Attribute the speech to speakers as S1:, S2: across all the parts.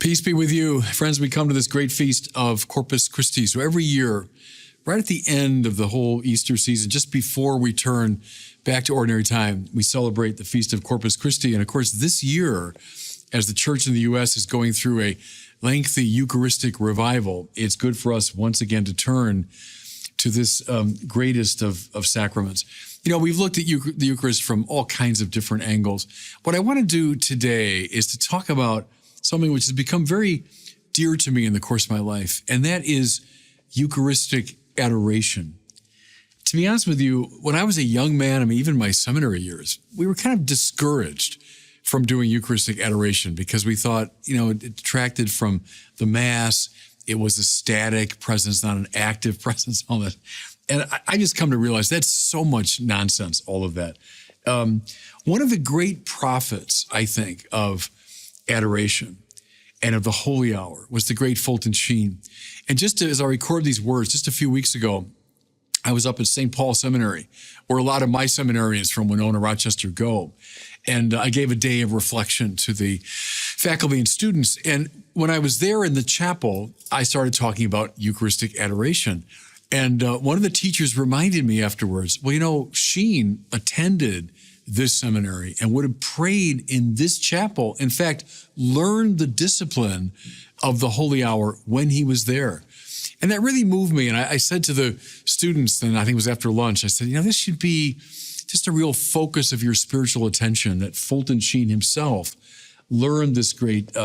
S1: Peace be with you. Friends, we come to this great feast of Corpus Christi. So every year, right at the end of the whole Easter season, just before we turn back to ordinary time, we celebrate the Feast of Corpus Christi. And of course, this year, as the church in the U.S. is going through a lengthy Eucharistic revival, it's good for us once again to turn to this greatest of sacraments. You know, we've looked at the Eucharist from all kinds of different angles. What I want to do today is to talk about something which has become very dear to me in the course of my life, and that is Eucharistic adoration. To be honest with you, when I was a young man, I mean, even my seminary years, we were kind of discouraged from doing Eucharistic adoration because we thought, you know, it detracted from the Mass. It was a static presence, not an active presence, all that. And I just come to realize that's so much nonsense, all of that. One of the great prophets, I think, of adoration and of the holy hour was the great Fulton Sheen. And just as I record these words, just a few weeks ago, I was up at St. Paul Seminary, where a lot of my seminarians from Winona, Rochester go. And I gave a day of reflection to the faculty and students. And when I was there in the chapel, I started talking about Eucharistic adoration. And one of the teachers reminded me afterwards, well, you know, Sheen attended this seminary and would have prayed in this chapel. In fact, learned the discipline of the holy hour when he was there. And that really moved me. And I said to the students, and I think it was after lunch, I said, you know, this should be just a real focus of your spiritual attention, that Fulton Sheen himself learned this great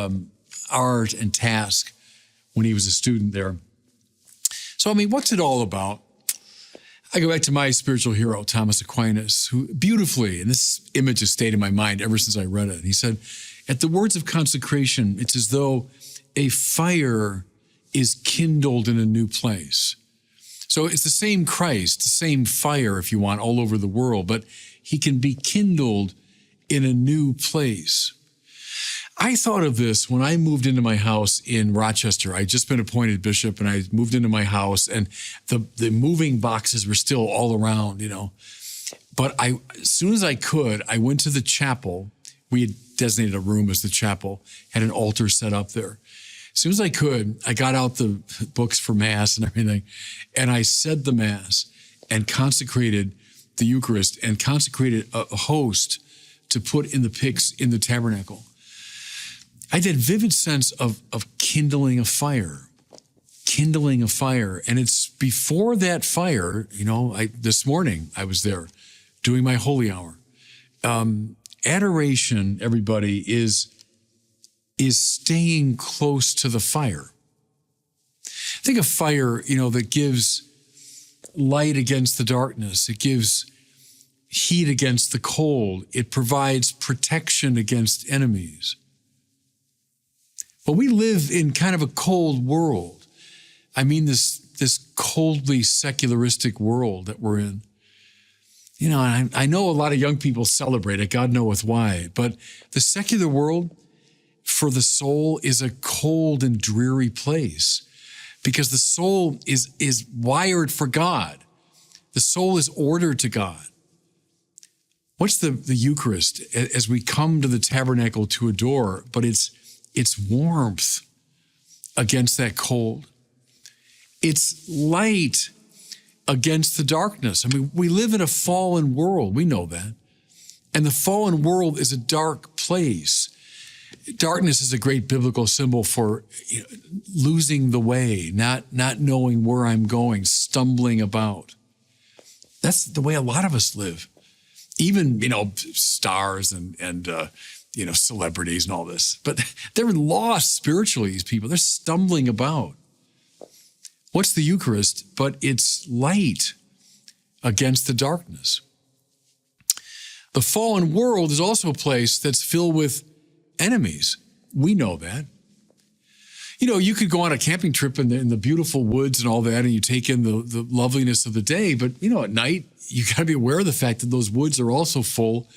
S1: art and task when he was a student there. So, I mean, what's it all about? I go back to my spiritual hero, Thomas Aquinas, who beautifully, and this image has stayed in my mind ever since I read it. He said, at the words of consecration, it's as though a fire is kindled in a new place. So it's the same Christ, the same fire, if you want, all over the world, but he can be kindled in a new place. I thought of this when I moved into my house in Rochester. I'd just been appointed bishop, and I moved into my house, and the moving boxes were still all around, you know. But as soon as I could, I went to the chapel. We had designated a room as the chapel, had an altar set up there. As soon as I could, I got out the books for Mass and everything, and I said the Mass and consecrated the Eucharist and consecrated a host to put in the pyx in the tabernacle. I had that vivid sense of kindling a fire. And it's before that fire, you know, this morning I was there doing my holy hour. Adoration, everybody, is staying close to the fire. Think of fire, you know, that gives light against the darkness. It gives heat against the cold. It provides protection against enemies. But we live in kind of a cold world. I mean, this coldly secularistic world that we're in. You know, I know a lot of young people celebrate it, God knoweth why, but the secular world for the soul is a cold and dreary place because the soul is wired for God. The soul is ordered to God. What's the Eucharist as we come to the tabernacle to adore, but it's warmth against that cold. It's light against the darkness. I mean, we live in a fallen world. We know that. And the fallen world is a dark place. Darkness is a great biblical symbol for, you know, losing the way, not knowing where I'm going, stumbling about. That's the way a lot of us live. Even, you know, stars and you know, celebrities and all this. But they're lost spiritually, these people. They're stumbling about. What's the Eucharist? But it's light against the darkness. The fallen world is also a place that's filled with enemies. We know that. You know, you could go on a camping trip in the beautiful woods and all that, and you take in the loveliness of the day, but, you know, at night, you got to be aware of the fact that those woods are also full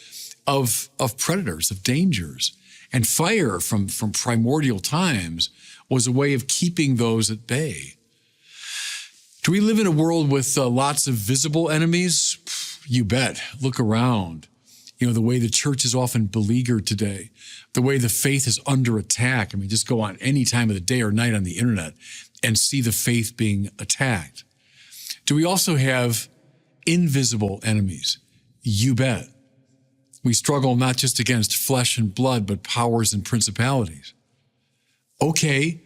S1: of predators, of dangers. And fire from primordial times was a way of keeping those at bay. Do we live in a world with lots of visible enemies? You bet. Look around. The way the church is often beleaguered today, the way the faith is under attack. I mean, just go on any time of the day or night on the internet and see the faith being attacked. Do we also have invisible enemies? You bet. We struggle not just against flesh and blood, but powers and principalities. Okay,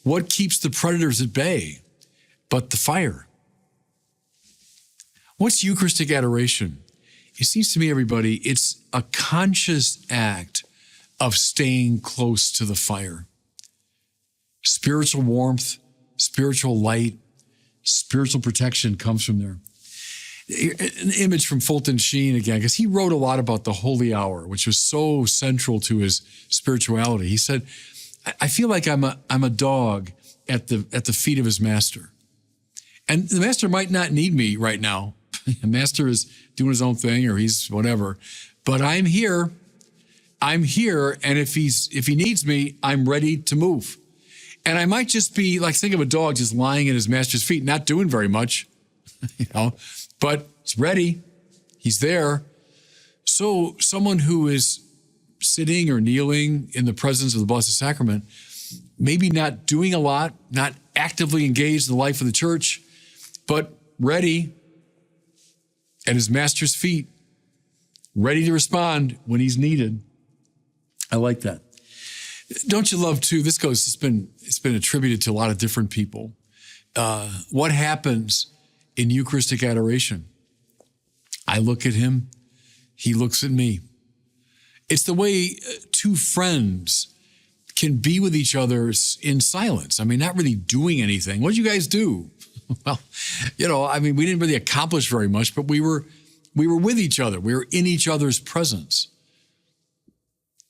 S1: what keeps the predators at bay but the fire? What's Eucharistic adoration? It seems to me, everybody, it's a conscious act of staying close to the fire. Spiritual warmth, spiritual light, spiritual protection comes from there. An image from Fulton Sheen again, because he wrote a lot about the holy hour, which was so central to his spirituality. He said, I feel like I'm a dog at the feet of his master. And the master might not need me right now. The master is doing his own thing, or he's whatever. But I'm here. I'm here, and if he needs me, I'm ready to move. And I might just be like, think of a dog just lying at his master's feet, not doing very much, but he's ready. He's there. So someone who is sitting or kneeling in the presence of the Blessed Sacrament, maybe not doing a lot, not actively engaged in the life of the church, but ready at his master's feet, ready to respond when he's needed. I like that. Don't you love too? It's been attributed to a lot of different people. What happens in Eucharistic adoration? I look at him, he looks at me. It's the way two friends can be with each other in silence. I mean, not really doing anything. What did you guys do? Well, we didn't really accomplish very much, but we were with each other. We were in each other's presence.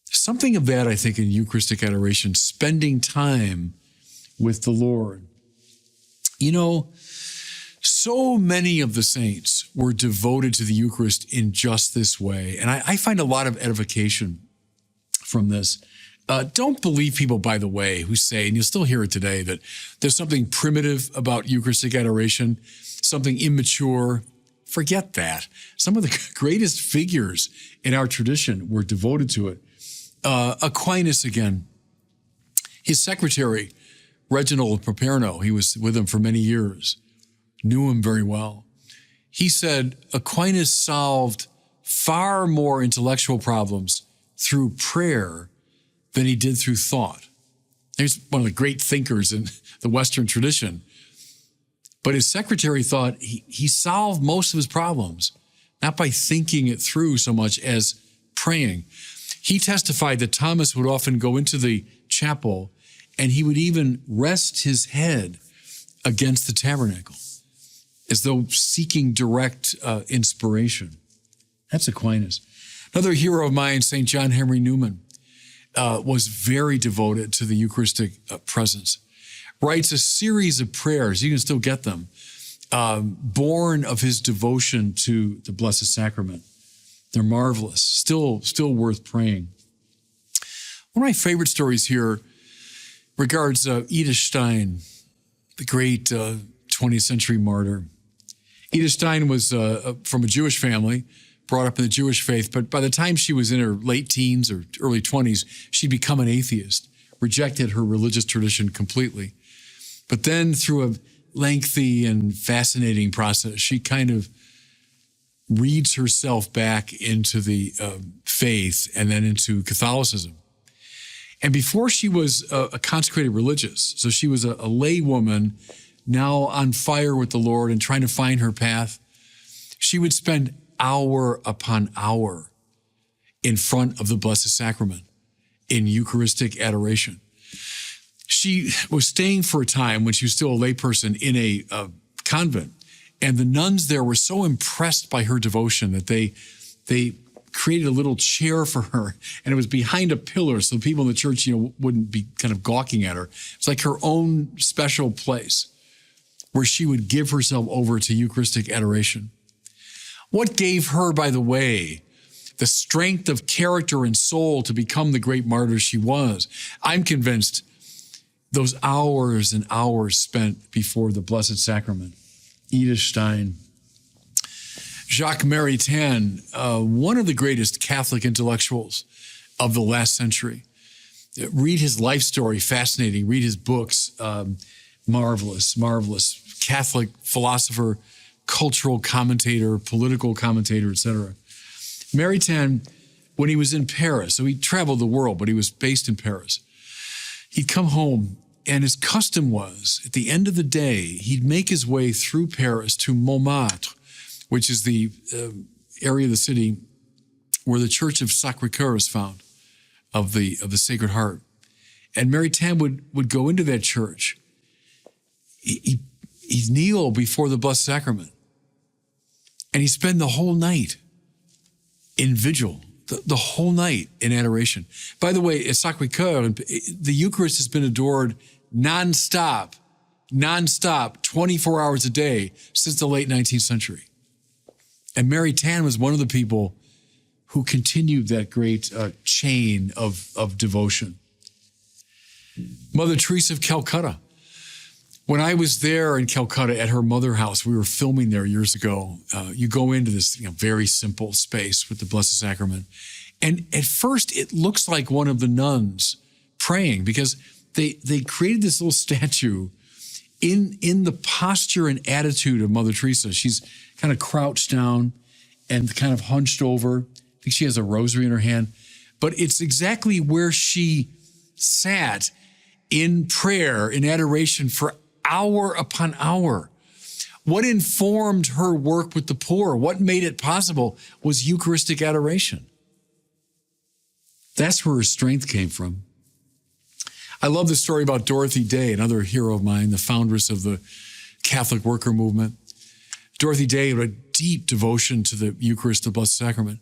S1: Something of that, I think, in Eucharistic adoration, spending time with the Lord. So many of the saints were devoted to the Eucharist in just this way. And I find a lot of edification from this. Don't believe people, by the way, who say, and you'll still hear it today, that there's something primitive about Eucharistic adoration, something immature. Forget that. Some of the greatest figures in our tradition were devoted to it. Aquinas, again, his secretary, Reginald Properno, he was with him for many years, knew him very well. He said Aquinas solved far more intellectual problems through prayer than he did through thought. He's one of the great thinkers in the Western tradition. But his secretary thought he solved most of his problems, not by thinking it through so much as praying. He testified that Thomas would often go into the chapel and he would even rest his head against the tabernacle, as though seeking direct inspiration. That's Aquinas. Another hero of mine, St. John Henry Newman, was very devoted to the Eucharistic presence. Writes a series of prayers, you can still get them, born of his devotion to the Blessed Sacrament. They're marvelous, still worth praying. One of my favorite stories here regards Edith Stein, the great 20th century martyr. Edith Stein was from a Jewish family, brought up in the Jewish faith, but by the time she was in her late teens or early 20s, she'd become an atheist, rejected her religious tradition completely. But then through a lengthy and fascinating process, she kind of reads herself back into the faith and then into Catholicism. And before she was a consecrated religious, so she was a lay woman now on fire with the Lord and trying to find her path, she would spend hour upon hour in front of the Blessed Sacrament in Eucharistic adoration. She was staying for a time when she was still a layperson in a convent, and the nuns there were so impressed by her devotion that they created a little chair for her, and it was behind a pillar so people in the church, wouldn't be kind of gawking at her. It's like her own special place where she would give herself over to Eucharistic adoration. What gave her, by the way, the strength of character and soul to become the great martyr she was? I'm convinced those hours and hours spent before the Blessed Sacrament. Edith Stein. Jacques Maritain, one of the greatest Catholic intellectuals of the last century. Read his life story, fascinating. Read his books, marvelous, marvelous. Catholic philosopher, cultural commentator, political commentator, etc. Maritain, when he was in Paris, so he traveled the world, but he was based in Paris. He'd come home, and his custom was, at the end of the day, he'd make his way through Paris to Montmartre, which is the area of the city where the Church of Sacré-Cœur is found, of the Sacred Heart. And Maritain would go into that church. He'd kneel before the Blessed Sacrament, and he'd spend the whole night in vigil, the whole night in adoration. By the way, at Sacré-Cœur, the Eucharist has been adored nonstop, 24 hours a day since the late 19th century. And Maritain was one of the people who continued that great chain of devotion. Mother Teresa of Calcutta. When I was there in Calcutta at her mother house, we were filming there years ago. You go into this very simple space with the Blessed Sacrament. And at first, it looks like one of the nuns praying, because they created this little statue in the posture and attitude of Mother Teresa. She's kind of crouched down and kind of hunched over. I think she has a rosary in her hand. But it's exactly where she sat in prayer, in adoration for hour upon hour. What informed her work with the poor, what made it possible, was Eucharistic adoration. That's where her strength came from. I love the story about Dorothy Day, another hero of mine, the foundress of the Catholic worker movement. Dorothy Day had a deep devotion to the Eucharist, the Blessed Sacrament.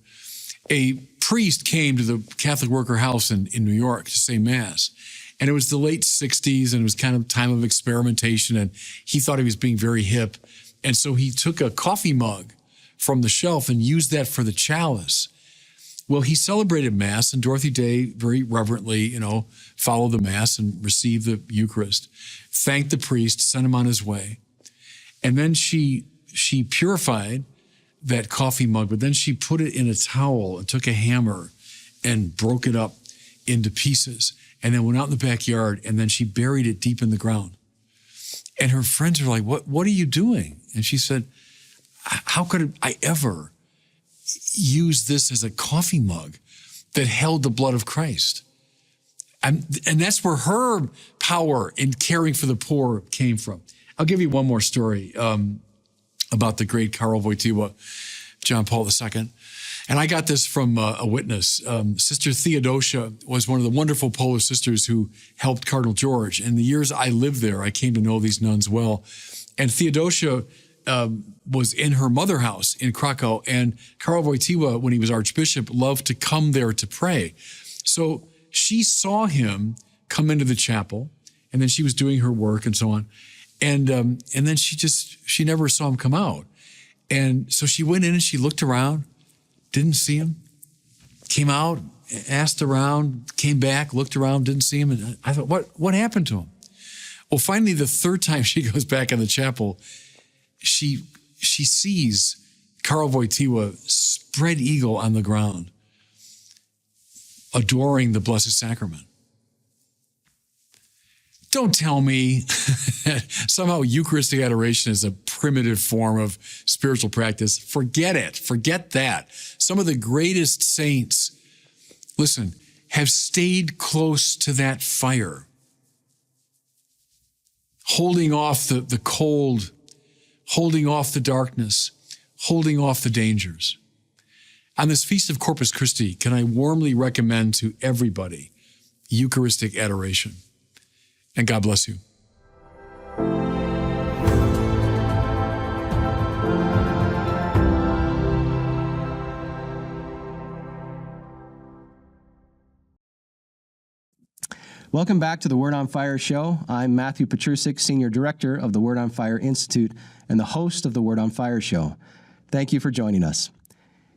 S1: A priest came to the Catholic worker house in New York to say Mass. And it was the late 60s, and it was kind of time of experimentation, and he thought he was being very hip. And so he took a coffee mug from the shelf and used that for the chalice. Well, he celebrated Mass, and Dorothy Day very reverently, followed the Mass and received the Eucharist, thanked the priest, sent him on his way. And then she purified that coffee mug, but then she put it in a towel and took a hammer and broke it up into pieces, and then went out in the backyard, and then she buried it deep in the ground. And her friends were like, what are you doing? And she said, how could I ever use this as a coffee mug that held the blood of Christ? And that's where her power in caring for the poor came from. I'll give you one more story about the great Karol Wojtyła, John Paul II. And I got this from a witness. Sister Theodosia was one of the wonderful Polish sisters who helped Cardinal George. In the years I lived there, I came to know these nuns well. And Theodosia was in her mother house in Krakow. And Karol Wojtyła, when he was archbishop, loved to come there to pray. So she saw him come into the chapel, and then she was doing her work and so on. And then she never saw him come out. And so she went in and she looked around, didn't see him, came out, asked around, came back, looked around, didn't see him. And I thought, what happened to him? Well, finally, the third time she goes back in the chapel, she sees Karol Wojtyła spread eagle on the ground, adoring the Blessed Sacrament. Don't tell me somehow Eucharistic adoration is a primitive form of spiritual practice. Forget it. Forget that. Some of the greatest saints, listen, have stayed close to that fire, holding off the cold, holding off the darkness, holding off the dangers. On this Feast of Corpus Christi, can I warmly recommend to everybody Eucharistic adoration? And God bless you.
S2: Welcome back to the Word on Fire show. I'm Matthew Petrusik, Senior Director of the Word on Fire Institute and the host of the Word on Fire show. Thank you for joining us.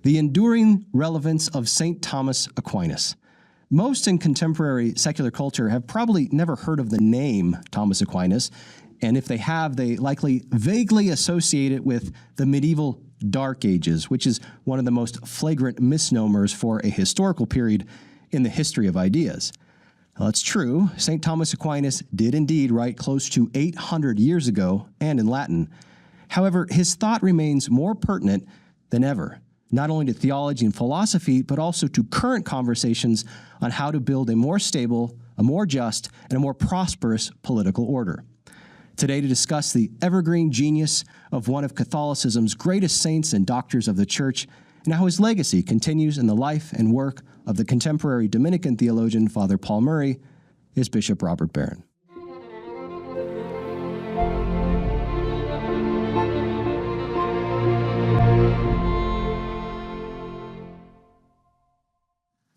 S2: The enduring relevance of St. Thomas Aquinas. Most in contemporary secular culture have probably never heard of the name Thomas Aquinas, and if they have, they likely vaguely associate it with the medieval Dark Ages, which is one of the most flagrant misnomers for a historical period in the history of ideas. Well, it's true. St. Thomas Aquinas did indeed write close to 800 years ago and in Latin. However, his thought remains more pertinent than ever, not only to theology and philosophy, but also to current conversations on how to build a more stable, a more just, and a more prosperous political order. Today, to discuss the evergreen genius of one of Catholicism's greatest saints and doctors of the Church, and how his legacy continues in the life and work of the contemporary Dominican theologian Father Paul Murray, is Bishop Robert Barron.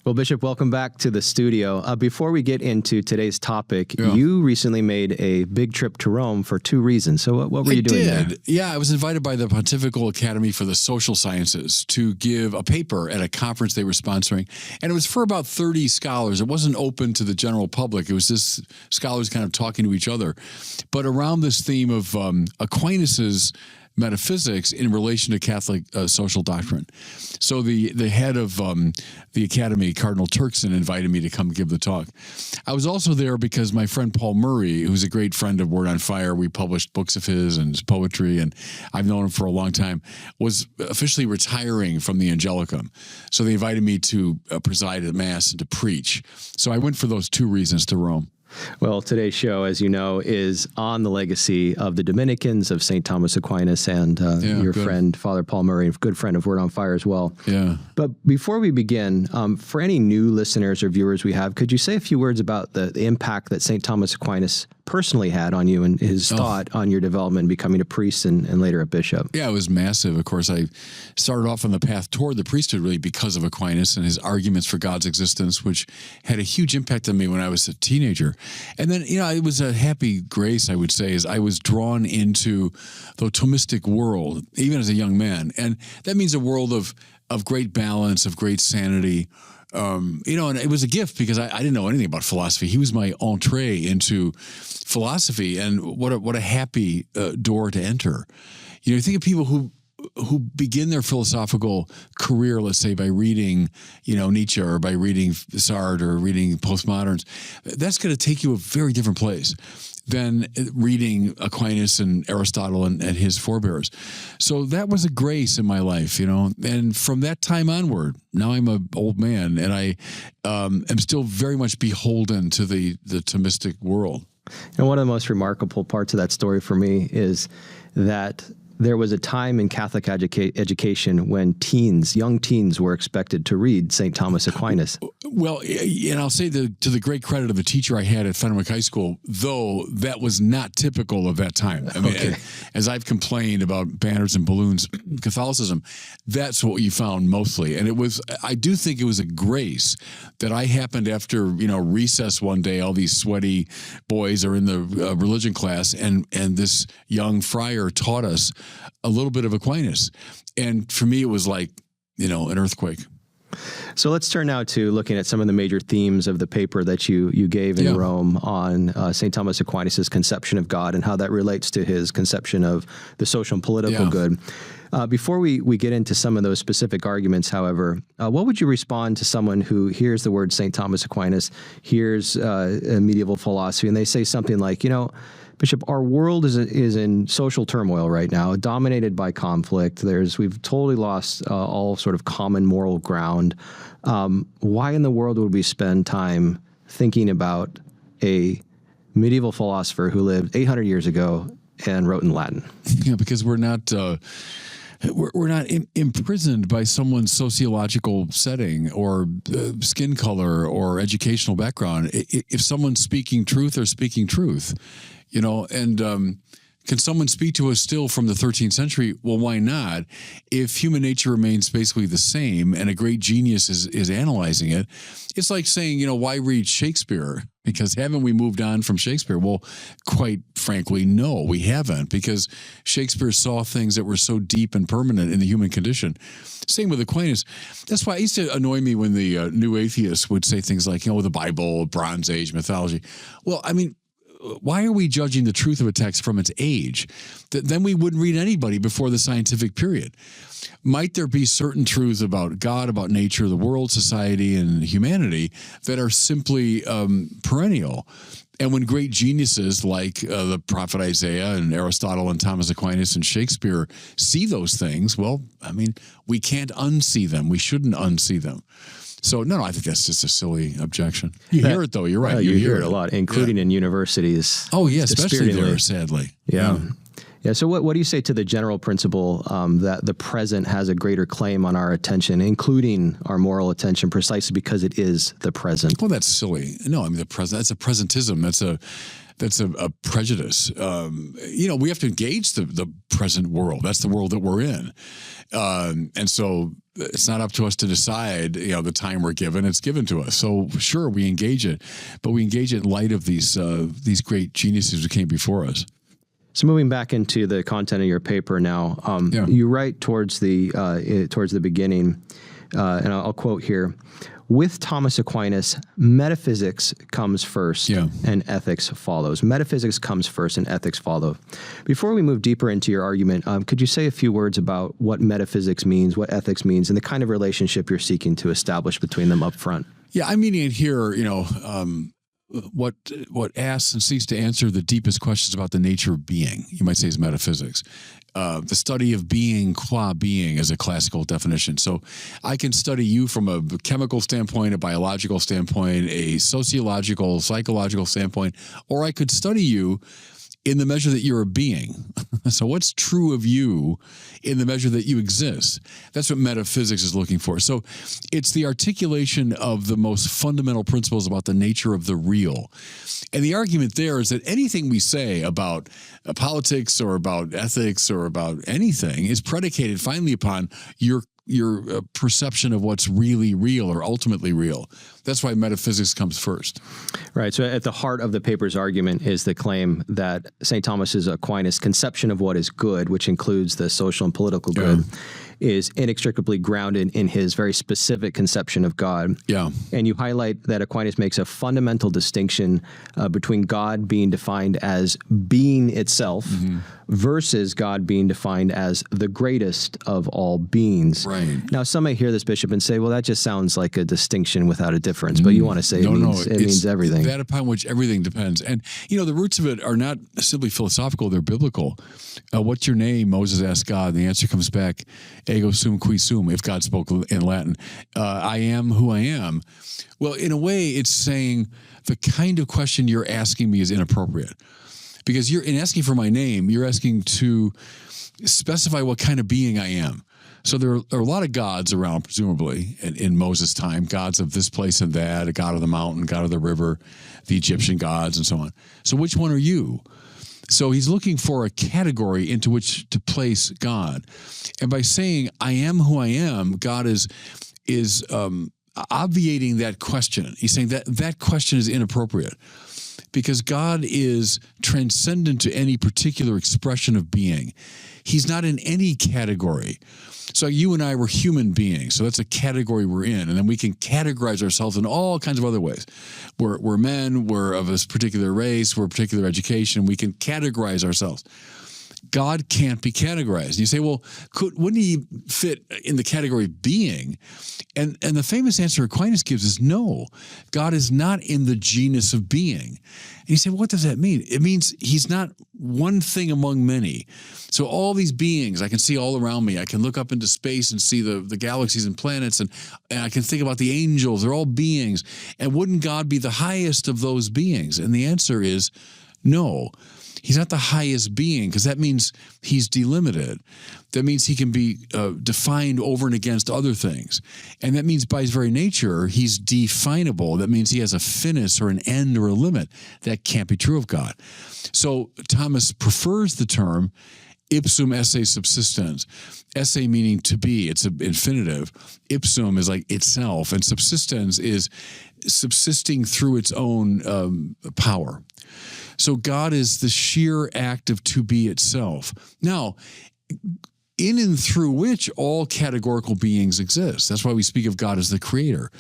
S2: Well, Bishop, welcome back to the studio. Before we get into today's topic, you recently made a big trip to Rome for two reasons. So what were you doing there?
S1: Yeah, I was invited by the Pontifical Academy for the Social Sciences to give a paper at a conference they were sponsoring. And it was for about 30 scholars. It wasn't open to the general public. It was just scholars kind of talking to each other. But around this theme of Aquinas's metaphysics in relation to Catholic social doctrine. So the head of the academy, Cardinal Turkson, invited me to come give the talk. I was also there because my friend Paul Murray, who's a great friend of Word on Fire, we published books of his and his poetry, and I've known him for a long time, was officially retiring from the Angelicum. So they invited me to preside at Mass and to preach. So I went for those two reasons to Rome.
S2: Well, today's show, as you know, is on the legacy of the Dominicans, of St. Thomas Aquinas, and your friend, Father Paul Murray, a good friend of Word on Fire as well.
S1: Yeah.
S2: But before we begin, for any new listeners or viewers we have, could you say a few words about the impact that St. Thomas Aquinas personally had on you and his thought on your development, becoming a priest and later a bishop?
S1: Yeah, it was massive. Of course, I started off on the path toward the priesthood really because of Aquinas and his arguments for God's existence, which had a huge impact on me when I was a teenager. And then, it was a happy grace, I would say, as I was drawn into the Thomistic world, even as a young man. And that means a world of great balance, of great sanity. And it was a gift because I didn't know anything about philosophy. He was my entree into philosophy, and what a happy door to enter. You think of people who begin their philosophical career, let's say, by reading, Nietzsche or by reading Sartre or reading postmoderns. That's going to take you a very different place than reading Aquinas and Aristotle and his forebears. So that was a grace in my life, and from that time onward, now I'm an old man, and I am still very much beholden to the Thomistic world.
S2: And one of the most remarkable parts of that story for me is that there was a time in Catholic education when young teens were expected to read St. Thomas Aquinas.
S1: Well, and I'll say to the great credit of the teacher I had at Fenwick High School, though that was not typical of that time. I mean, as I've complained about banners and balloons, Catholicism, that's what you found mostly. And I do think it was a grace that I happened after, recess one day, all these sweaty boys are in the religion class, and this young friar taught us a little bit of Aquinas. And for me, it was like, an earthquake.
S2: So let's turn now to looking at some of the major themes of the paper that you gave in Rome on St. Thomas Aquinas' conception of God and how that relates to his conception of the social and political good. Before we get into some of those specific arguments, however, what would you respond to someone who hears the word St. Thomas Aquinas, hears medieval philosophy, and they say something like, Bishop, our world is in social turmoil right now, dominated by conflict. We've totally lost all sort of common moral ground. Why in the world would we spend time thinking about a medieval philosopher who lived 800 years ago and wrote in Latin?
S1: Yeah, because we're not imprisoned by someone's sociological setting or skin color or educational background. If someone's speaking truth, they're speaking truth. Can someone speak to us still from the 13th century? Well, why not? If human nature remains basically the same and a great genius is analyzing it, it's like saying, why read Shakespeare? Because haven't we moved on from Shakespeare? Well, quite frankly, no, we haven't, because Shakespeare saw things that were so deep and permanent in the human condition. Same with Aquinas. That's why it used to annoy me when the new atheists would say things like, the Bible, Bronze Age mythology. Well, I mean, why are we judging the truth of a text from its age? Then we wouldn't read anybody before the scientific period. Might there be certain truths about God, about nature, the world, society, and humanity that are simply perennial? And when great geniuses like the prophet Isaiah and Aristotle and Thomas Aquinas and Shakespeare see those things, well, I mean, we can't unsee them. We shouldn't unsee them. So, no, I think that's just a silly objection. You hear it, though. You're right.
S2: You hear it a lot, including in universities.
S1: Oh, yeah, especially there, sadly.
S2: Yeah. Yeah. So what do you say to the general principle that the present has a greater claim on our attention, including our moral attention, precisely because it is the present?
S1: Well, that's silly. No, I mean, the present, that's a presentism. That's a prejudice. We have to engage the present world. That's the world that we're in. And so it's not up to us to decide, the time we're given. It's given to us. So sure, we engage it, but we engage it in light of these great geniuses who came before us.
S2: So moving back into the content of your paper now, you write towards the beginning, and I'll quote here: "With Thomas Aquinas, metaphysics comes first and ethics follows." Metaphysics comes first and ethics follow. Before we move deeper into your argument, could you say a few words about what metaphysics means, what ethics means, and the kind of relationship you're seeking to establish between them up front?
S1: Yeah, I'm meaning it here, what asks and seeks to answer the deepest questions about the nature of being, you might say, is metaphysics. The study of being qua being is a classical definition. So I can study you from a chemical standpoint, a biological standpoint, a sociological, psychological standpoint, or I could study you in the measure that you're a being. So what's true of you in the measure that you exist? That's what metaphysics is looking for. So it's the articulation of the most fundamental principles about the nature of the real. And the argument there is that anything we say about politics or about ethics or about anything is predicated finally upon your perception of what's really real or ultimately real. That's why metaphysics comes first.
S2: Right. So at the heart of the paper's argument is the claim that St. Thomas Aquinas' conception of what is good, which includes the social and political good, is inextricably grounded in his very specific conception of God.
S1: Yeah.
S2: And you highlight that Aquinas makes a fundamental distinction between God being defined as being itself versus God being defined as the greatest of all beings.
S1: Right.
S2: Now, some may hear this, Bishop, and say, well, that just sounds like a distinction without a difference. But you want to say it means everything.
S1: That upon which everything depends. And, the roots of it are not simply philosophical, they're biblical. What's your name? Moses asked God, and the answer comes back, ego sum qui sum, if God spoke in Latin. I am who I am. Well, in a way, it's saying the kind of question you're asking me is inappropriate. Because in asking for my name, you're asking to specify what kind of being I am. So there are a lot of gods around, presumably, in Moses' time, gods of this place and that, a god of the mountain, god of the river, the Egyptian gods, and so on. So which one are you? So he's looking for a category into which to place God. And by saying, I am who I am, God is obviating that question. He's saying that question is inappropriate because God is transcendent to any particular expression of being. He's not in any category. So you and I were human beings. So that's a category we're in. And then we can categorize ourselves in all kinds of other ways. We're men, we're of a particular race, we're a particular education. We can categorize ourselves. God can't be categorized. And you say, well, wouldn't he fit in the category being? And the famous answer Aquinas gives is no. God is not in the genus of being. And you say, well, what does that mean? It means he's not one thing among many. So all these beings I can see all around me. I can look up into space and see the galaxies and planets, and I can think about the angels. They're all beings. And wouldn't God be the highest of those beings? And the answer is no. He's not the highest being because that means he's delimited. That means he can be defined over and against other things. And that means by his very nature, he's definable. That means he has a finis or an end or a limit. That can't be true of God. So Thomas prefers the term ipsum esse subsistens. Esse meaning to be, it's an infinitive. Ipsum is like itself, and subsistens is subsisting through its own power. So God is the sheer act of to be itself. Now, in and through which all categorical beings exist. That's why we speak of God as the creator.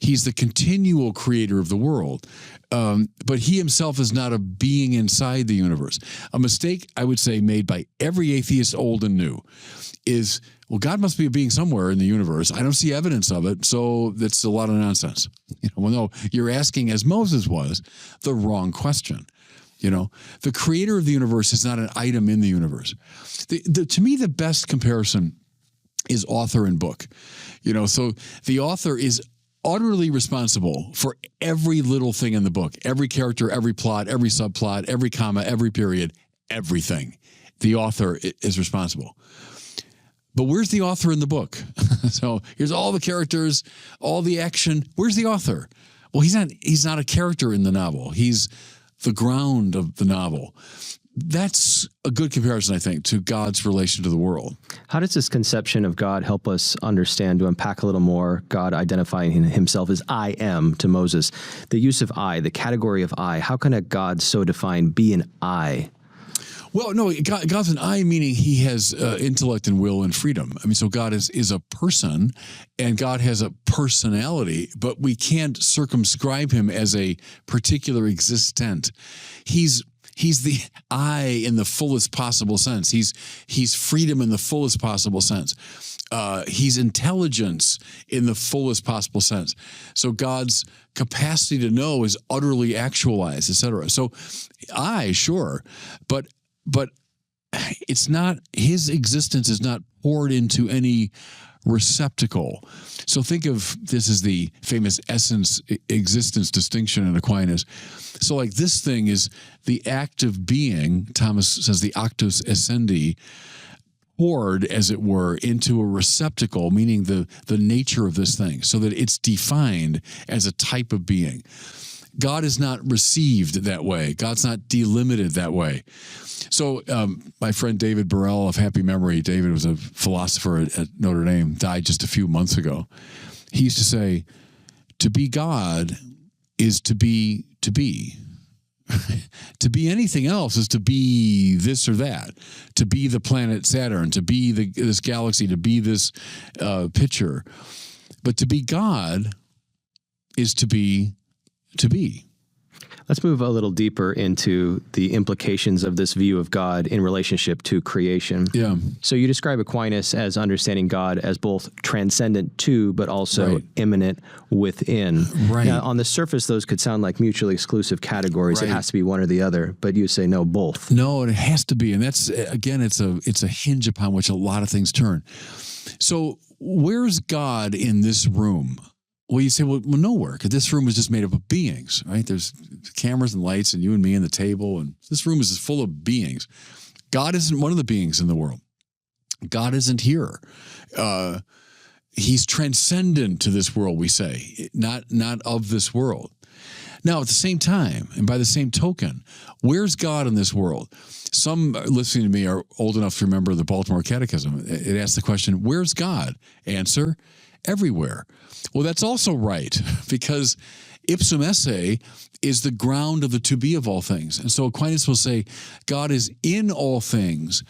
S1: He's the continual creator of the world. But he himself is not a being inside the universe. A mistake, I would say, made by every atheist, old and new, is, well, God must be a being somewhere in the universe. I don't see evidence of it, so that's a lot of nonsense. Well, no, you're asking, as Moses was, the wrong question. The creator of the universe is not an item in the universe. To me, the best comparison is author and book. So the author is utterly responsible for every little thing in the book, every character, every plot, every subplot, every comma, every period, everything. The author is responsible. But where's the author in the book? So here's all the characters, all the action. Where's the author? Well, he's not a character in the novel. He's the ground of the novel. That's a good comparison, I think, to God's relation to the world.
S2: How does this conception of God help us understand, to unpack a little more, God identifying himself as I am to Moses? The use of I, the category of I, how can a God so defined be an I?
S1: Well, no, God's an I, meaning he has intellect and will and freedom. I mean, so God is a person, and God has a personality, but we can't circumscribe him as a particular existent. He's the I in the fullest possible sense. He's freedom in the fullest possible sense. He's intelligence in the fullest possible sense. So God's capacity to know is utterly actualized, etc. So sure, but it's not, his existence is not poured into any receptacle. So think of this as the famous essence existence distinction in Aquinas. So like this thing is the act of being, Thomas says the actus essendi, poured, as it were, into a receptacle, meaning the nature of this thing, so that it's defined as a type of being. God is not received that way. God's not delimited that way. So my friend David Burrell of happy memory, David was a philosopher at Notre Dame, died just a few months ago. He used to say, to be God is to be. To be anything else is to be this or that. To be the planet Saturn, to be this galaxy, to be this picture. But to be God is to be.
S2: Let's move a little deeper into the implications of this view of God in relationship to creation.
S1: Yeah.
S2: So you describe Aquinas as understanding God as both transcendent to, but also
S1: Right.
S2: immanent within.
S1: Right.
S2: Now, on the surface, those could sound like mutually exclusive categories.
S1: Right.
S2: It has to be one or the other, but you say no, both.
S1: No, it has to be. And that's, again, it's a hinge upon which a lot of things turn. So where's God in this room? Well, you say, well, nowhere, because this room is just made up of beings, right? There's cameras and lights and you and me and the table, and this room is just full of beings. God isn't one of the beings in the world. God isn't here. He's transcendent to this world, we say, not of this world. Now, at the same time, and by the same token, where's God in this world? Some listening to me are old enough to remember the Baltimore Catechism. It asks the question, where's God? Answer, everywhere. Well, that's also right, because ipsum esse is the ground of the to be of all things. And so Aquinas will say, God is in all things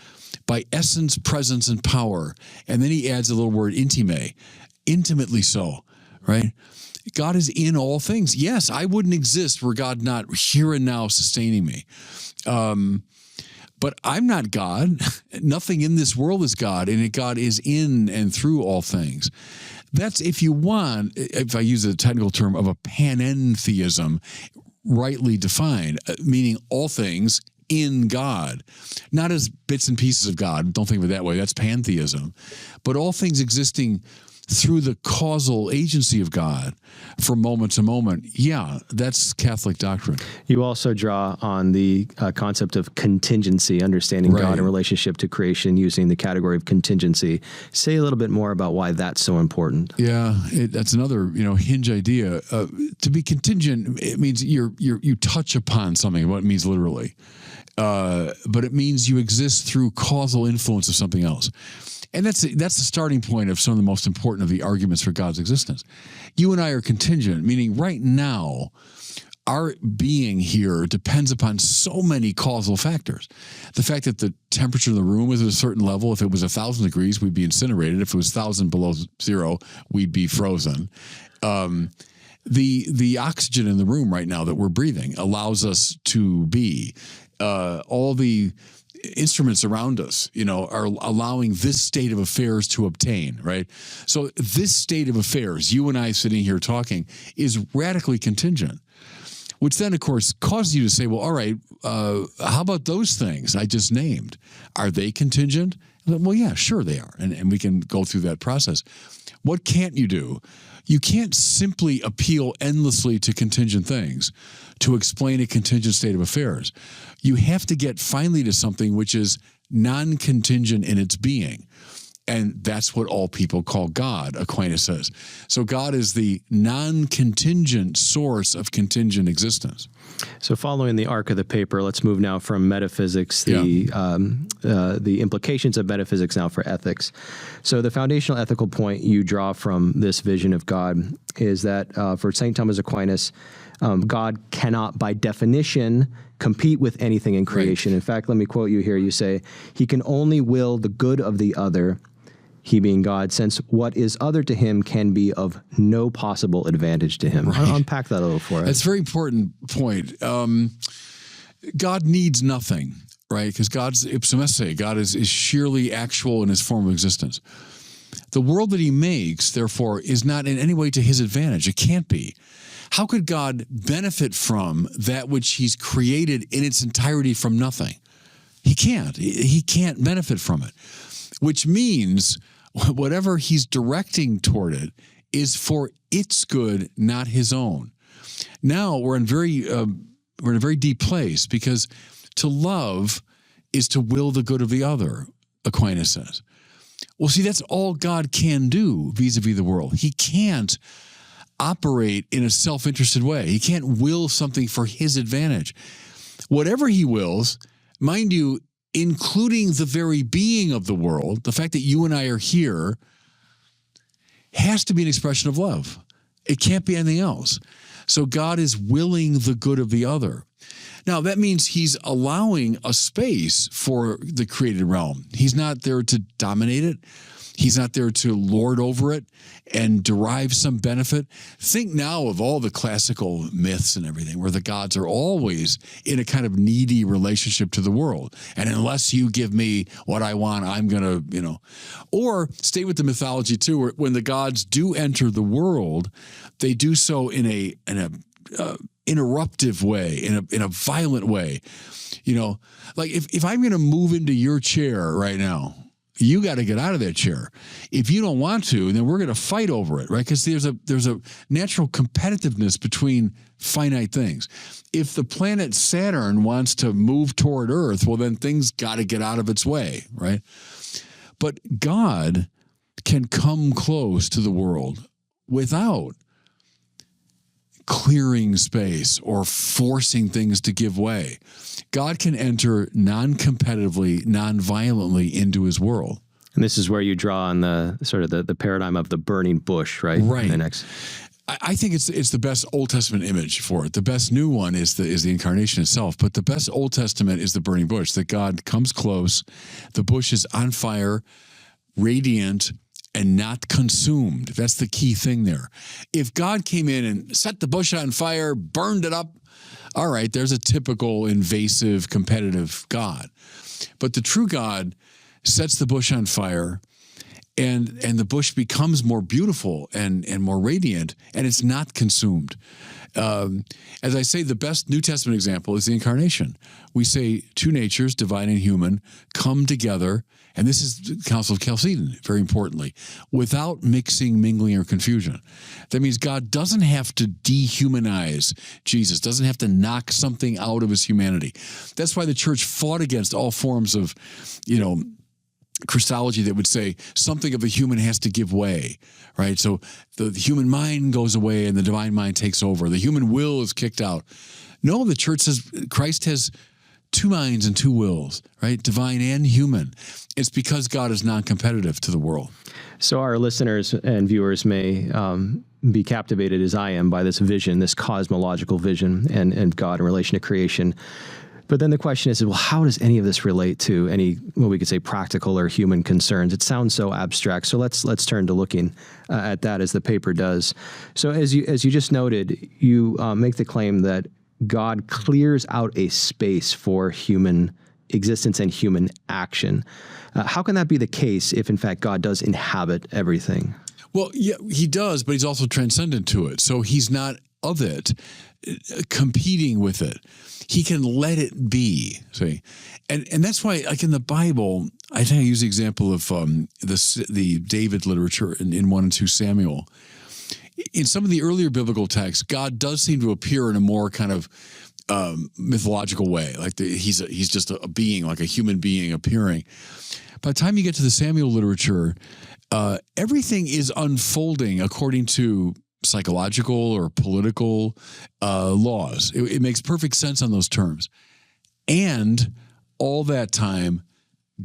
S1: by essence, presence, and power. And then he adds a little word, intime, intimately so, right? God is in all things. Yes, I wouldn't exist were God not here and now sustaining me. But I'm not God. Nothing in this world is God, and God is in and through all things. That's, if you want, if I use a technical term, of a panentheism, rightly defined, meaning all things in God, not as bits and pieces of God. Don't think of it that way. That's pantheism. But all things existing through the causal agency of God from moment to moment. Yeah, that's Catholic doctrine.
S2: You also draw on the concept of contingency, understanding
S1: Right.
S2: God in relationship to creation using the category of contingency. Say a little bit more about why that's so important.
S1: Yeah, that's another hinge idea. To be contingent, it means you touch upon something. What it means literally, but it means you exist through causal influence of something else. And that's the starting point of some of the most important of the arguments for God's existence. You and I are contingent, meaning right now, our being here depends upon so many causal factors. The fact that the temperature of the room is at a certain level, if it was 1,000 degrees, we'd be incinerated. If it was 1,000 below zero, we'd be frozen. The oxygen in the room right now that we're breathing allows us to be. All the instruments around us, are allowing this state of affairs to obtain, right? So this state of affairs, you and I sitting here talking, is radically contingent, which then, of course, causes you to say, well, all right, how about those things I just named? Are they contingent? Well, yeah, sure they are. And we can go through that process. What can't you do? You can't simply appeal endlessly to contingent things to explain a contingent state of affairs. You have to get finally to something which is non-contingent in its being. And that's what all people call God, Aquinas says. So God is the non-contingent source of contingent existence.
S2: So following the arc of the paper, let's move now from metaphysics, the implications of metaphysics now for ethics. So the foundational ethical point you draw from this vision of God is that for St. Thomas Aquinas, God cannot by definition compete with anything in creation. Right. In fact, let me quote you here. You say, he can only will the good of the other, he being God, since what is other to him can be of no possible advantage to him. Right. Unpack that a little for us.
S1: That's a very important point. God needs nothing, right? Because God's ipsum esse. God is sheerly actual in his form of existence. The world that he makes, therefore, is not in any way to his advantage. It can't be. How could God benefit from that which he's created in its entirety from nothing? He can't. He can't benefit from it, which means whatever he's directing toward it is for its good, not his own. Now we're in a very deep place, because to love is to will the good of the other, Aquinas says. Well, see, that's all God can do vis-a-vis the world. He can't operate in a self-interested way. He can't will something for his advantage. Whatever he wills, mind you, including the very being of the world, the fact that you and I are here, has to be an expression of love. It can't be anything else. So God is willing the good of the other. Now, that means he's allowing a space for the created realm. He's not there to dominate it. He's not there to lord over it and derive some benefit. Think now of all the classical myths and everything where the gods are always in a kind of needy relationship to the world. And unless you give me what I want, I'm going to, Or stay with the mythology too, where when the gods do enter the world, they do so in a interruptive way, in a violent way. Like if I'm going to move into your chair right now, you got to get out of that chair. If you don't want to, then we're going to fight over it, right? Because there's a natural competitiveness between finite things. If the planet Saturn wants to move toward Earth, well, then things got to get out of its way, right? But God can come close to the world without clearing space or forcing things to give way. God can enter non-competitively, non-violently into his world.
S2: And this is where you draw on the sort of the paradigm of the burning bush, right?
S1: Right.
S2: The next.
S1: I think it's the best Old Testament image for it. The best new one is the incarnation itself, but the best Old Testament is the burning bush, that God comes close, the bush is on fire, radiant, and not consumed. That's the key thing there. If God came in and set the bush on fire, burned it up, all right, there's a typical invasive, competitive God. But the true God sets the bush on fire, and the bush becomes more beautiful and more radiant, and it's not consumed. As I say, the best New Testament example is the incarnation. We say two natures, divine and human, come together, and this is the Council of Chalcedon, very importantly, without mixing, mingling, or confusion. That means God doesn't have to dehumanize Jesus, doesn't have to knock something out of his humanity. That's why the church fought against all forms of, Christology that would say something of the human has to give way, right? So the human mind goes away and the divine mind takes over. The human will is kicked out. No, the church says Christ has two minds and two wills, right? Divine and human. It's because God is non-competitive to the world.
S2: So our listeners and viewers may be captivated, as I am, by this vision, this cosmological vision and God in relation to creation. But then the question is, well, how does any of this relate to any, what we could say, practical or human concerns? It sounds so abstract. So let's turn to looking at that as the paper does. So as you just noted, you make the claim that God clears out a space for human existence and human action. How can that be the case if, in fact, God does inhabit everything?
S1: Well, yeah, he does, but he's also transcendent to it. So he's not of it, competing with it. He can let it be, see? And that's why, like in the Bible, I think I use the example of the David literature in 1 and 2 Samuel. In some of the earlier biblical texts, God does seem to appear in a more kind of mythological way. Like he's just a being, like a human being appearing. By the time you get to the Samuel literature, everything is unfolding according to psychological or political laws. It makes perfect sense on those terms. And all that time,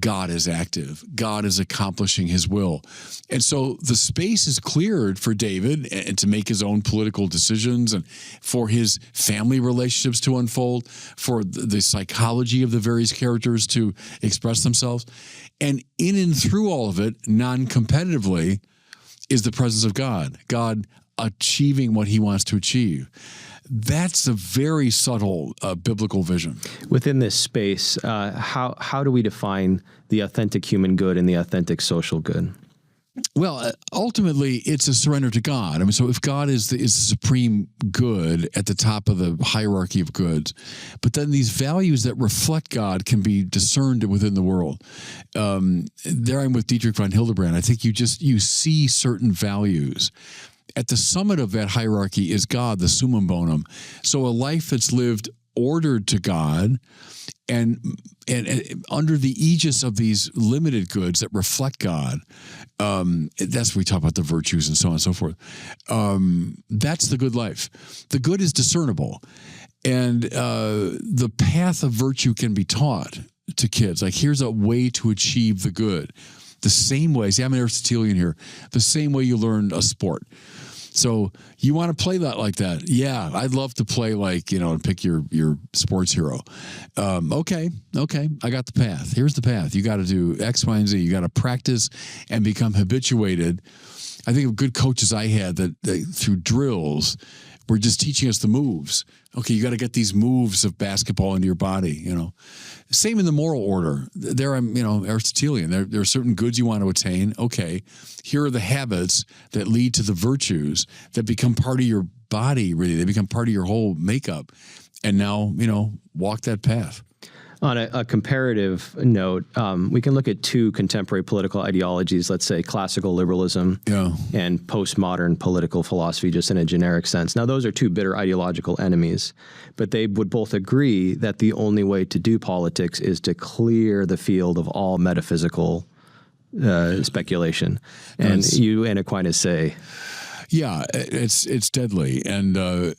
S1: God is active. God is accomplishing his will. And so the space is cleared for David and to make his own political decisions and for his family relationships to unfold, for the psychology of the various characters to express themselves. And in and through all of it, non-competitively, is the presence of God. God achieving what he wants to achieve. That's a very subtle biblical vision.
S2: Within this space, how do we define the authentic human good and the authentic social good?
S1: Well, ultimately, it's a surrender to God. I mean, so if God is the supreme good at the top of the hierarchy of goods, but then these values that reflect God can be discerned within the world. There I'm with Dietrich von Hildebrand. I think you see certain values. At the summit of that hierarchy is God, the summum bonum. So a life that's lived ordered to God and under the aegis of these limited goods that reflect God, that's what we talk about, the virtues and so on and so forth. That's the good life. The good is discernible. And the path of virtue can be taught to kids. Like, here's a way to achieve the good. The same way, see, I'm an Aristotelian here, the same way you learn a sport. So you want to play that like that? Yeah, I'd love to play like, and pick your sports hero. Okay, I got the path. Here's the path. You got to do X, Y, and Z. You got to practice and become habituated. I think of good coaches I had that through drills were just teaching us the moves. Okay, you got to get these moves of basketball into your body, Same in the moral order. There I'm, Aristotelian. There are certain goods you want to attain. Okay, here are the habits that lead to the virtues that become part of your body, really. They become part of your whole makeup. And now, walk that path.
S2: On a comparative note, we can look at two contemporary political ideologies, let's say classical liberalism and postmodern political philosophy, just in a generic sense. Now, those are two bitter ideological enemies, but they would both agree that the only way to do politics is to clear the field of all metaphysical speculation. And you and Aquinas say...
S1: Yeah, it's deadly. And...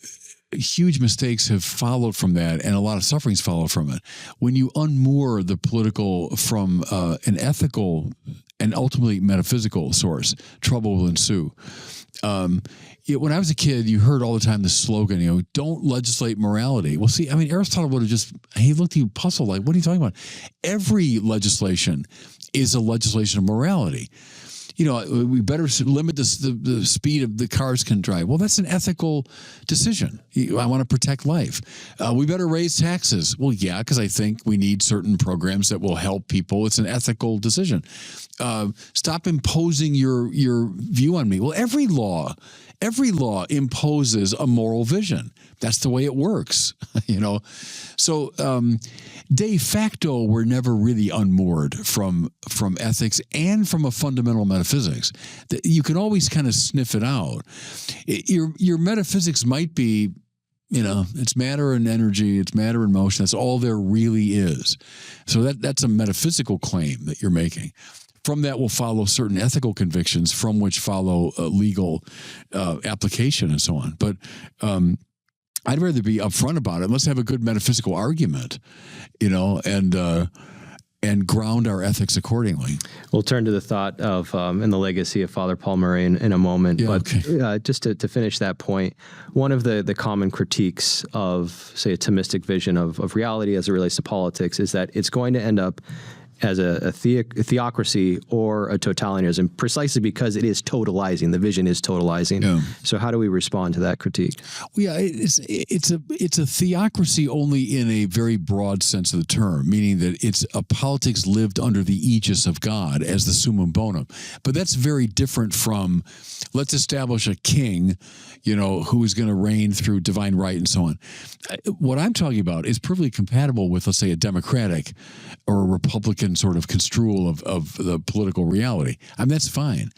S1: huge mistakes have followed from that, and a lot of sufferings follow from it. When you unmoor the political from an ethical and ultimately metaphysical source, trouble will ensue. When I was a kid, you heard all the time the slogan, don't legislate morality. Well, see, Aristotle would have he looked at you puzzled, like, what are you talking about? Every legislation is a legislation of morality. We better limit the speed of the cars can drive. Well, that's an ethical decision. I want to protect life. We better raise taxes. Well, yeah, because I think we need certain programs that will help people. It's an ethical decision. Stop imposing your view on me. Well, every law imposes a moral vision. That's the way it works, So de facto, we're never really unmoored from ethics and from a fundamental metaphysics. You can always kind of sniff it out. Your metaphysics might be, it's matter and energy, it's matter and motion. That's all there really is. So that's a metaphysical claim that you're making. From that will follow certain ethical convictions, from which follow legal application and so on. But
S3: I'd rather be upfront about it. Let's have a good metaphysical argument, and ground our ethics accordingly.
S2: We'll turn to the thought of and the legacy of Father Paul Murray in a moment.
S3: Yeah,
S2: but just to finish that point, one of the common critiques of, say, a Thomistic vision of reality as it relates to politics is that it's going to end up as a theocracy or a totalitarianism, precisely because it is totalizing. The vision is totalizing.
S3: Yeah.
S2: So how do we respond to that critique?
S3: Well, yeah, it's a theocracy only in a very broad sense of the term, meaning that it's a politics lived under the aegis of God as the summum bonum. But that's very different from, let's establish a king, who is going to reign through divine right and so on. What I'm talking about is perfectly compatible with, let's say, a democratic or a Republican sort of construal of the political reality. I mean, that's fine.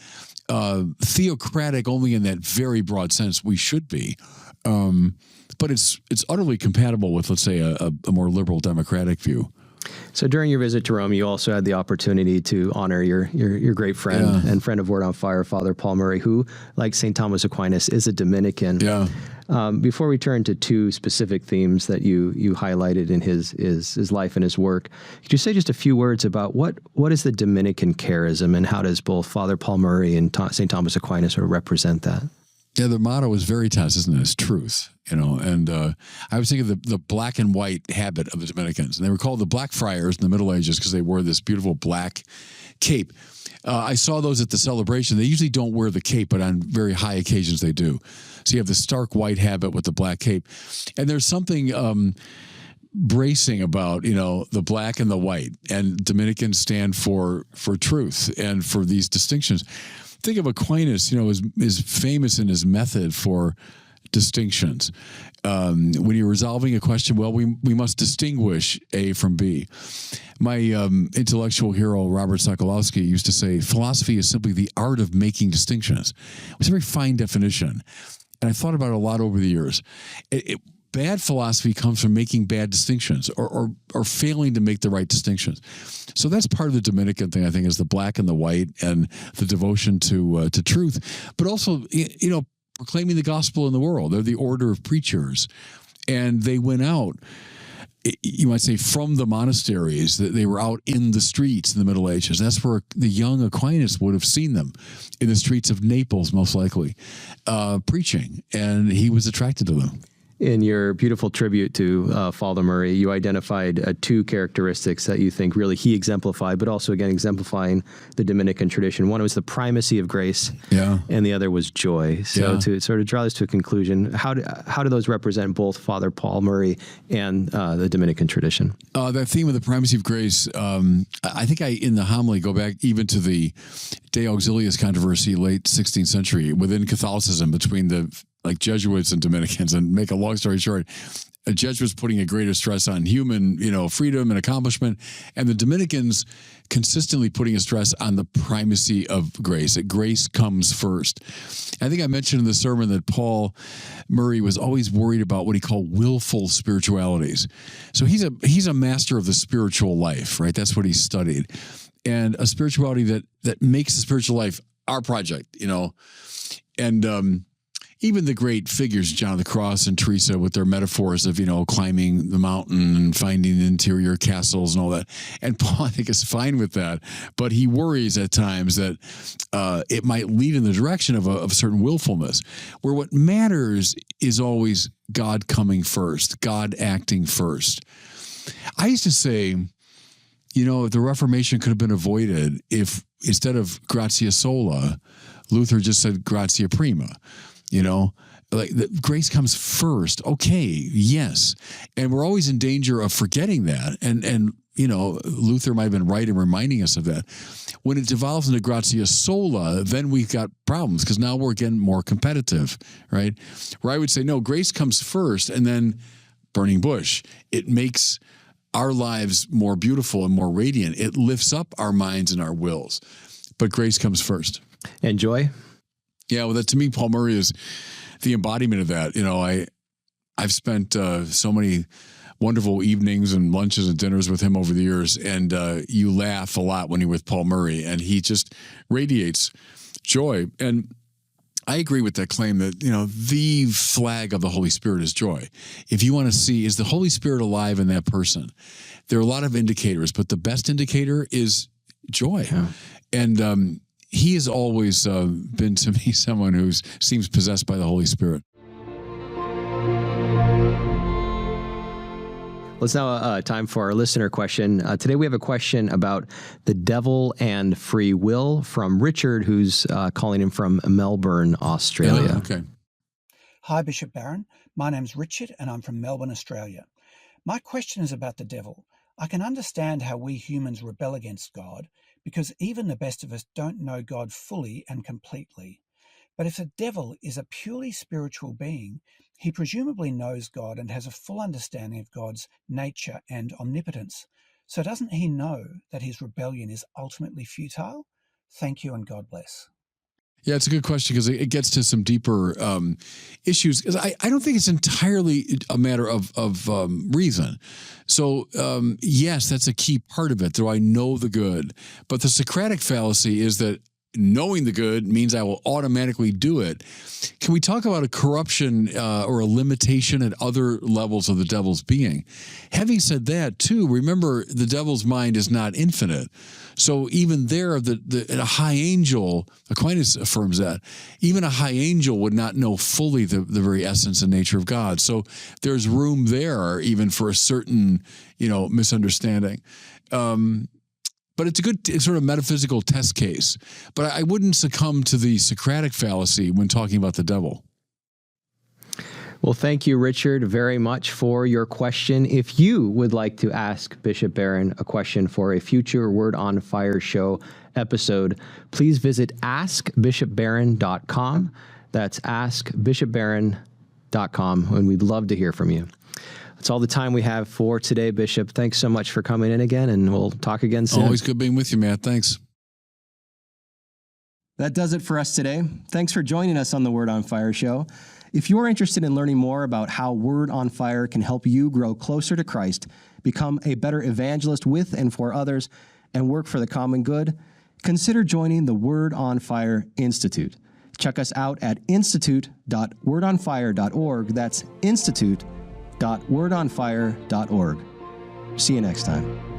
S3: Theocratic only in that very broad sense we should be. But it's utterly compatible with, let's say, a more liberal democratic view.
S2: So during your visit to Rome, you also had the opportunity to honor your great friend and friend of Word on Fire, Father Paul Murray, who, like St. Thomas Aquinas, is a Dominican.
S3: Yeah.
S2: Before we turn to two specific themes that you highlighted in his life and his work, could you say just a few words about what is the Dominican charism, and how does both Father Paul Murray and St. Thomas Aquinas sort of represent that?
S3: Yeah, the motto is Veritas, isn't it? It's truth, And I was thinking of the black and white habit of the Dominicans. And they were called the Black Friars in the Middle Ages because they wore this beautiful black cape. I saw those at the celebration. They usually don't wear the cape, but on very high occasions they do. So you have the stark white habit with the black cape. And there's something bracing about, the black and the white. And Dominicans stand for truth and for these distinctions. Think of Aquinas, is famous in his method for distinctions. When you're resolving a question, well, we must distinguish A from B. My intellectual hero, Robert Sokolowski, used to say, philosophy is simply the art of making distinctions. It's a very fine definition. And I thought about it a lot over the years. Bad philosophy comes from making bad distinctions or failing to make the right distinctions. So that's part of the Dominican thing, I think, is the black and the white and the devotion to truth, but also, proclaiming the gospel in the world. They're the order of preachers. And they went out, you might say, from the monasteries. That they were out in the streets in the Middle Ages. That's where the young Aquinas would have seen them, in the streets of Naples, most likely, preaching. And he was attracted to them.
S2: In your beautiful tribute to Father Murray, you identified two characteristics that you think really he exemplified, but also, again, exemplifying the Dominican tradition. One was the primacy of grace, and the other was joy. So to sort of draw this to a conclusion, how do those represent both Father Paul Murray and the Dominican tradition?
S3: That theme of the primacy of grace, I think in the homily, go back even to the De Auxiliis controversy, late 16th century, within Catholicism, between the Jesuits and Dominicans. And make a long story short, the Jesuits putting a greater stress on human, freedom and accomplishment, and the Dominicans consistently putting a stress on the primacy of grace, that grace comes first. I think I mentioned in the sermon that Paul Murray was always worried about what he called willful spiritualities. So he's a master of the spiritual life, right? That's what he studied. And a spirituality that makes the spiritual life our project, and even the great figures, John of the Cross and Teresa, with their metaphors of, climbing the mountain and finding interior castles and all that. And Paul, I think, is fine with that. But he worries at times that it might lead in the direction of a certain willfulness, where what matters is always God coming first, God acting first. I used to say, the Reformation could have been avoided if, instead of gratia sola, Luther just said gratia prima. Grace comes first. Okay, yes. And we're always in danger of forgetting that. And Luther might have been right in reminding us of that. When it devolves into gratia sola, then we've got problems, because now we're getting more competitive, right? Where I would say, no, grace comes first, and then burning bush. It makes our lives more beautiful and more radiant. It lifts up our minds and our wills. But grace comes first.
S2: And joy?
S3: Yeah, well, to me, Paul Murray is the embodiment of that. I've spent so many wonderful evenings and lunches and dinners with him over the years, and you laugh a lot when you're with Paul Murray, and he just radiates joy. And I agree with that claim that, the flag of the Holy Spirit is joy. If you want to see, is the Holy Spirit alive in that person? There are a lot of indicators, but the best indicator is joy. Yeah. And he has always been to me someone who seems possessed by the Holy Spirit.
S2: Well, it's now time for our listener question. Today we have a question about the devil and free will from Richard, who's calling in from Melbourne, Australia.
S3: Yeah, okay.
S4: Hi, Bishop Barron. My name's Richard, and I'm from Melbourne, Australia. My question is about the devil. I can understand how we humans rebel against God, because even the best of us don't know God fully and completely. But if the devil is a purely spiritual being, he presumably knows God and has a full understanding of God's nature and omnipotence. So doesn't he know that his rebellion is ultimately futile? Thank you and God bless.
S3: Yeah, it's a good question because it gets to some deeper issues. Because I don't think it's entirely a matter of reason. So, yes, that's a key part of it. Do I know the good? But the Socratic fallacy is that knowing the good means I will automatically do it. Can we talk about a corruption or a limitation at other levels of the devil's being? Having said that, too, remember the devil's mind is not infinite. So even there, a high angel, Aquinas affirms that, even a high angel would not know fully the very essence and nature of God. So there's room there even for a certain, misunderstanding. But it's a good sort of metaphysical test case. But I wouldn't succumb to the Socratic fallacy when talking about the devil.
S2: Well, thank you, Richard, very much for your question. If you would like to ask Bishop Barron a question for a future Word on Fire show episode, please visit askbishopbarron.com. That's askbishopbarron.com, and we'd love to hear from you. That's all the time we have for today, Bishop. Thanks so much for coming in again, and we'll talk again soon.
S3: Always good being with you, Matt. Thanks.
S2: That does it for us today. Thanks for joining us on the Word on Fire show. If you're interested in learning more about how Word on Fire can help you grow closer to Christ, become a better evangelist with and for others, and work for the common good, consider joining the Word on Fire Institute. Check us out at institute.wordonfire.org. That's institute.wordonfire.org. See you next time.